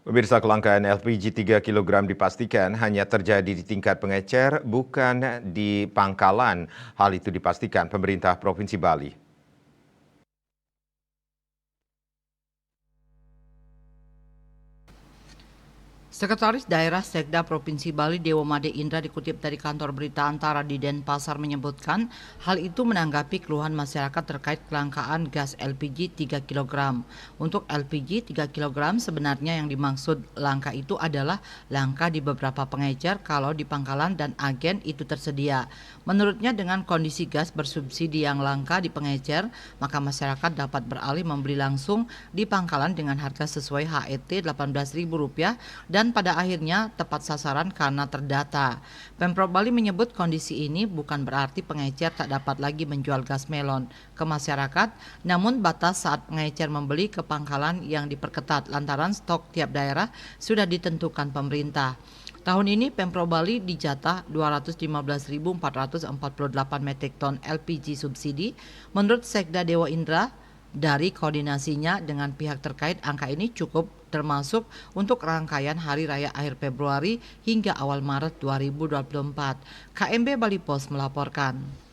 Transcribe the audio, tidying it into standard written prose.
Pemirsa, kelangkaan LPG 3 kg dipastikan hanya terjadi di tingkat pengecer, bukan di pangkalan. Hal itu dipastikan pemerintah Provinsi Bali. Sekretaris Daerah Sekda Provinsi Bali Dewo Made Indra dikutip dari kantor berita Antara di Denpasar menyebutkan hal itu menanggapi keluhan masyarakat terkait kelangkaan gas LPG 3 kg. Untuk LPG 3 kg sebenarnya yang dimaksud langka itu adalah langka di beberapa pengecer kalau di pangkalan dan agen itu tersedia. Menurutnya dengan kondisi gas bersubsidi yang langka di pengecer, maka masyarakat dapat beralih membeli langsung di pangkalan dengan harga sesuai HET Rp18.000 dan pada akhirnya tepat sasaran karena terdata. Pemprov Bali menyebut kondisi ini bukan berarti pengecer tak dapat lagi menjual gas melon ke masyarakat, namun batas saat pengecer membeli ke pangkalan yang diperketat lantaran stok tiap daerah sudah ditentukan pemerintah. Tahun ini Pemprov Bali dijatah 215.448 metrik ton LPG subsidi. Menurut Sekda Dewa Indra, dari koordinasinya dengan pihak terkait, angka ini cukup termasuk untuk rangkaian Hari Raya akhir Februari hingga awal Maret 2024. KMB Bali Pos melaporkan.